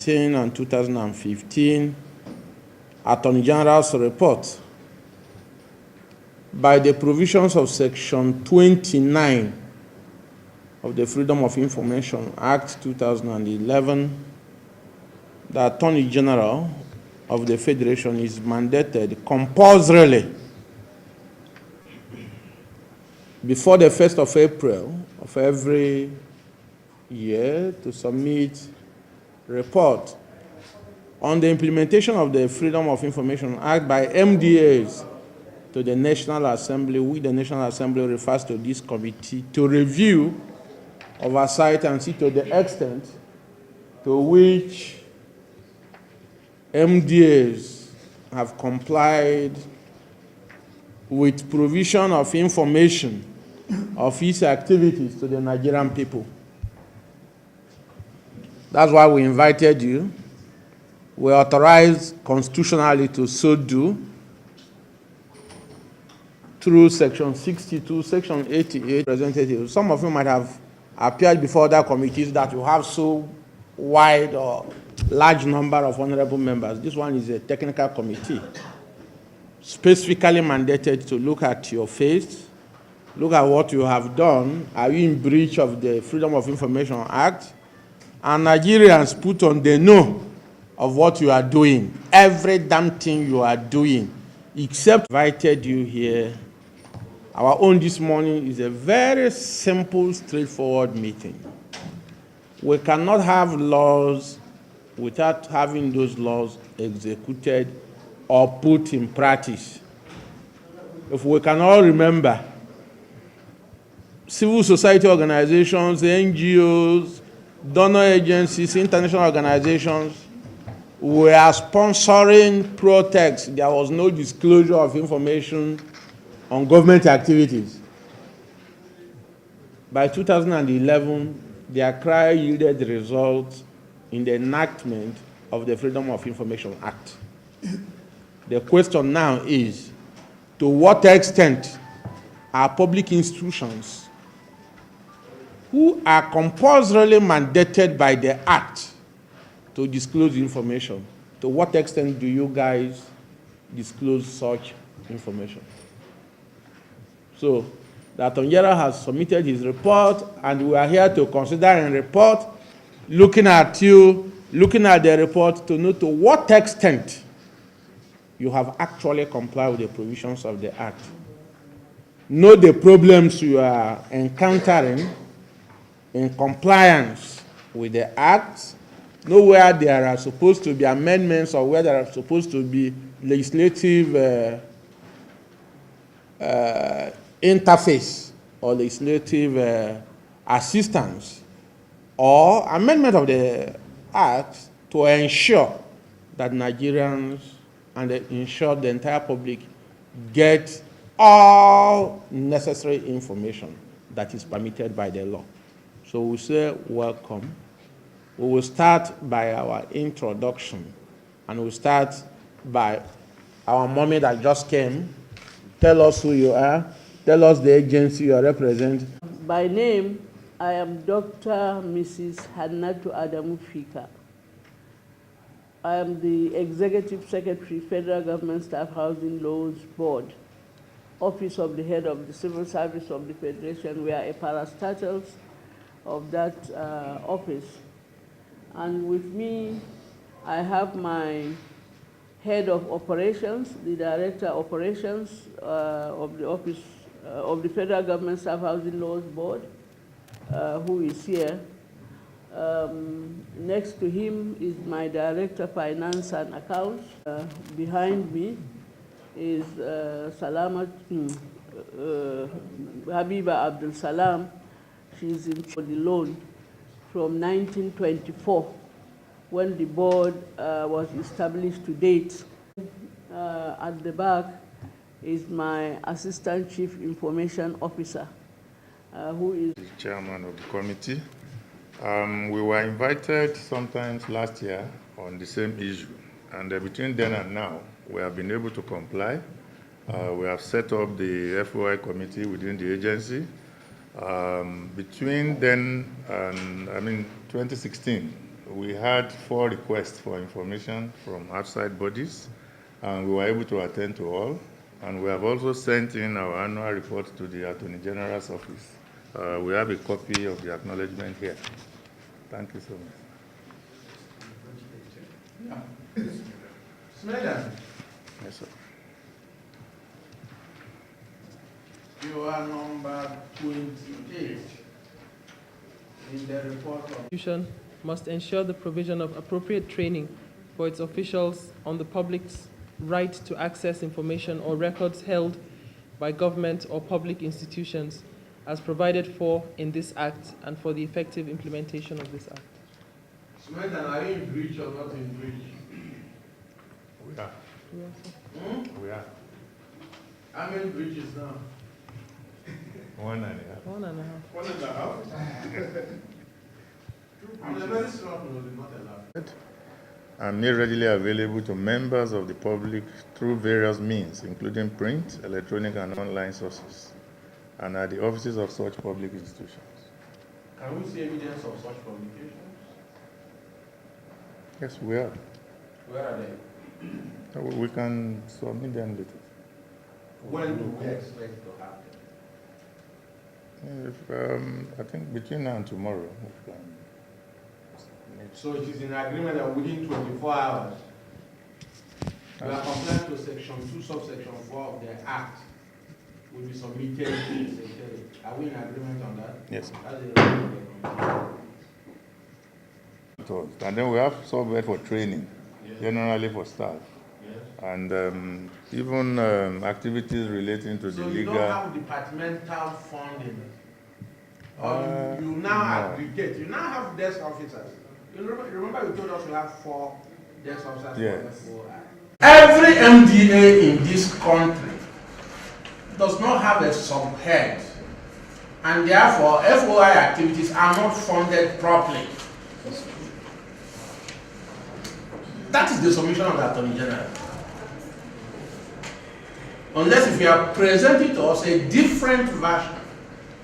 and 2015 Attorney General's report, by the provisions of Section 29 of the Freedom of Information Act 2011, the Attorney General of the Federation is mandated compulsorily before the 1st of April of every year to submit report on the implementation of the Freedom of Information Act by MDAs to the National Assembly, which the National Assembly refers to this committee to review, oversight, and see to the extent to which MDAs have complied with provision of information of its activities to the Nigerian people. That's why we invited you. We authorized constitutionally to so do through Section 62, Section 88 representatives. Some of you might have appeared before other committees that you have so wide or large number of honorable members. This one is a technical committee, specifically mandated to look at your face, look at what you have done. Are you in breach of the Freedom of Information Act? And Nigerians put on the know of what you are doing, every damn thing you are doing, except invited you here. Our own this morning is a very simple, straightforward meeting. We cannot have laws without having those laws executed or put in practice. If we can all remember, civil society organizations, NGOs, donor agencies, international organizations were sponsoring protests. There was no disclosure of information on government activities. By 2011, their cry yielded results in the enactment of the Freedom of Information Act. The question now is, to what extent are public institutions who are compulsorily mandated by the Act to disclose information, to what extent do you guys disclose such information? So, the Attorney General has submitted his report, and we are here to consider a report, looking at you, looking at the report to know to what extent you have actually complied with the provisions of the Act. Know the problems you are encountering in compliance with the Act, know where there are supposed to be amendments or where there are supposed to be legislative interface or legislative assistance or amendment of the Act to ensure that Nigerians and ensure the entire public get all necessary information that is permitted by the law. So we say welcome. We will start by our introduction, and we'll start by our mommy that just came. Tell us who you are. Tell us the agency you represent. By name, I am Dr. Mrs. Hannatu Adamu Fika. I am the Executive Secretary, Federal Government Staff Housing Laws Board, Office of the Head of the Civil Service of the Federation. We are a parastatus of that office. And with me, I have my Head of Operations, the Director of Operations of the Office of the Federal Government Staff Housing Laws Board, who is here. Next to him is my Director, Finance and Accounts. Behind me is Habiba Abdul Salam. She's in for the loan from 1924, when the board was established to date. At the back is my Assistant Chief Information Officer, who is the chairman of the committee. We were invited sometimes last year on the same issue, and between then and now, we have been able to comply. We have set up the FOI committee within the agency. Between then and, 2016, we had 4 requests for information from outside bodies, and we were able to attend to all. And we have also sent in our annual report to the Attorney General's office. We have a copy of the acknowledgement here. Thank you so much. Smedan, Yes, sir. you are number 28 in the report of Institution must ensure the provision of appropriate training for its officials on the public's right to access information or records held by government or public institutions as provided for in this Act and for the effective implementation of this Act. Smedan, are you in breach or not in breach? We are. Hmm? We are. How many breaches now? 1.5. 1.5. 1.5? I'm a very strong no, not allowed. And made readily available to members of the public through various means, including print, electronic, and online sources, and at the offices of such public institutions. Can we see evidence of such publications? Yes, we are. Where are they? We can submit them later. When do we expect to happen? I think between now and tomorrow, we can. So it is in agreement that within 24 hours, we are compliant to section 2, subsection 4 of the Act will be submitted to the Secretary. Are we in agreement on that? Yes, sir. That's the agreement of the committee. And then we have software for training, Yes. generally for staff, Yes. and even activities relating to the So you legal. don't have departmental funding? Or you now no. aggregate, you now have desk officers. You remember you told us we have 4 desk officers Yes. for FOI. Every MDA in this country does not have a subhead, and therefore FOI activities are not funded properly. That is the submission of the Attorney General. Unless if you are presenting to us a different version.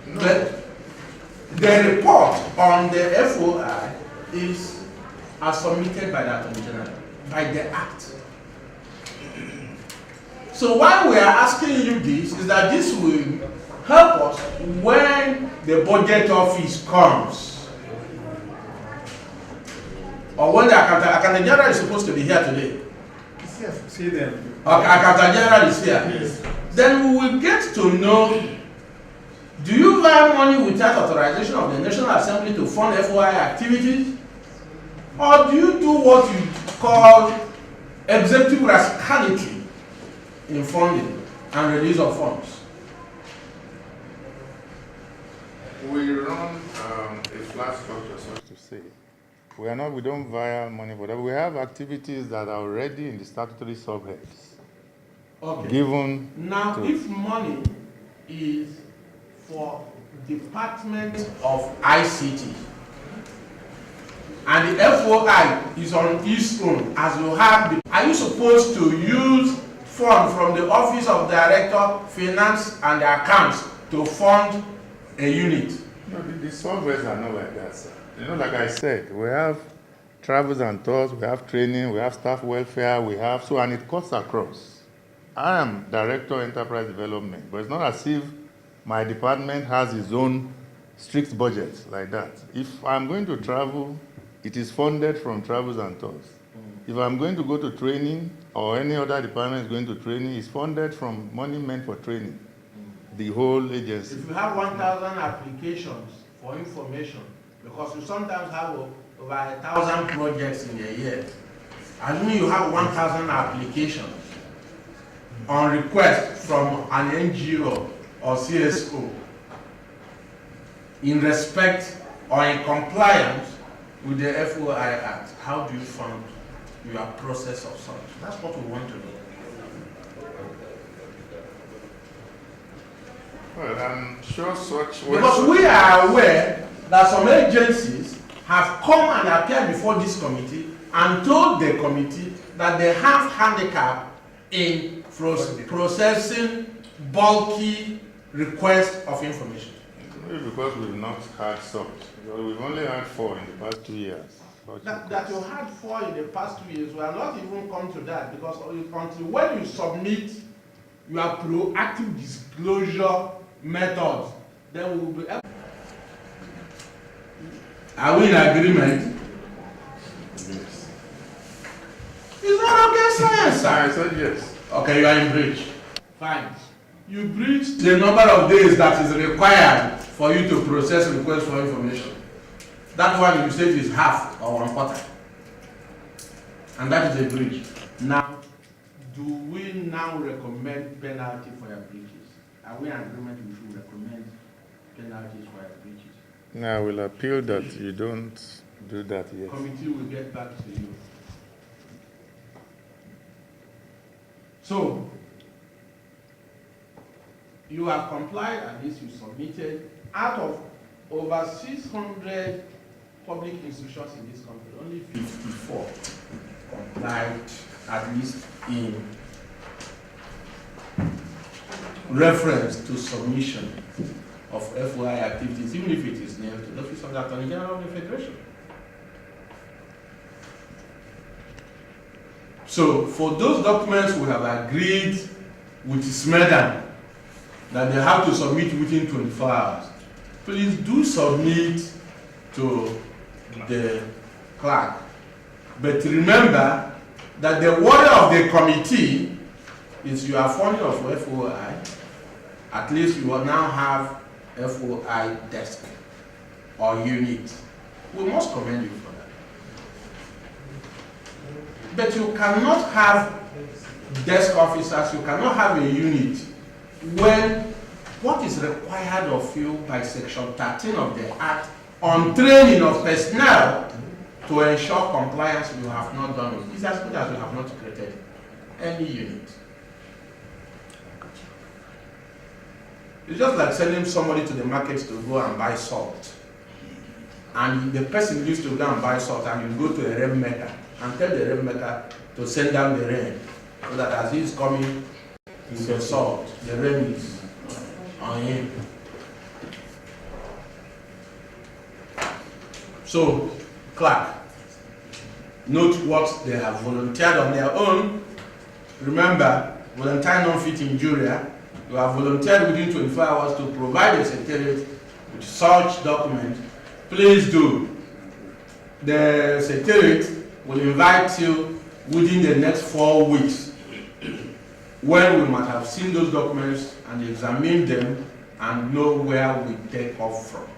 No. The report on the FOI is as submitted by the Attorney General, by the Act. So why we are asking you this is that this will help us when the budget office comes. Or when the Accountant General is supposed to be here today. See them. Accountant General is here. Yes. Then we will get to know, do you buy money without authorization of the National Assembly to fund FOI activities? Or do you do what you call executive rascality in funding and release of funds? We run a flat structure, so to say. We don't via money for that. We have activities that are already in the statutory subheads. Okay. Given Now, to, if money is for Department of ICT, and the FOI is on its own, as you have the, are you supposed to use fund from the Office of Director, Finance and Accounts to fund a unit? no, the subheads are not like that, sir. You know, like I said, we have travels and tours, we have training, we have staff welfare, and it cuts across. I am Director Enterprise Development, but it's not as if my department has its own strict budget like that. If I'm going to travel, it is funded from travels and tours. If I'm going to go to training, or any other department is going to training, it's funded from money meant for training, the whole agency. If you have 1,000 applications for information, because you sometimes have over 1,000 projects in a year, assuming you have 1,000 applications on request from an NGO or CSO in respect or in compliance with the FOI Act, how do you fund your process of such? That's what we want to know. Well, I'm sure such... Because we are aware that some agencies have come and appeared before this committee and told the committee that they have handicap in processing bulky requests of information. Maybe because we've not had such. Because we've only had 4 in the past 2 years. that you had for in the past 2 years, we are not even come to that, because until when you submit your proactive disclosure methods, then we will be able. Are we in agreement? Yes. Is that okay, science? I said yes. Okay, you are in breach. Fine. You breach the number of days that is required for you to process request for information. That one you said is half or 1/4. And that is a breach. Now, do we now recommend penalty for your breaches? Are we in agreement we should recommend penalties for your breaches? Now, I will appeal that you don't do that yet. Committee will get back to you. So, you have complied, at least you submitted. Out of over 600 public institutions in this country, only 54 complied, at least in reference to submission of FOI activities, even if it is named to the Office of the Attorney General of the Federation. So, for those documents we have agreed with SMEDAN that they have to submit within 24 hours, please do submit to the clerk. But remember that the order of the committee is you are funding of FOI, at least you will now have FOI desk or unit. We must commend you for that. But you cannot have desk officers, you cannot have a unit when what is required of you by Section 13 of the Act on training of personnel to ensure compliance you have not done it. It's as good as you have not created any unit. It's just like sending somebody to the market to go and buy salt. And the person used to go and buy salt, and you go to a rain maker and tell the rain maker to send down the rain, so that as he's coming with the salt, the rain is on him. So, clerk, note what they have volunteered on their own. Remember, volunteer non-fit injuria. You have volunteered within 24 hours to provide the Secretariat with such document. Please do. The Secretariat will invite you within the next 4 weeks, when we might have seen those documents and examined them and know where we take off from.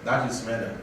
That is matter.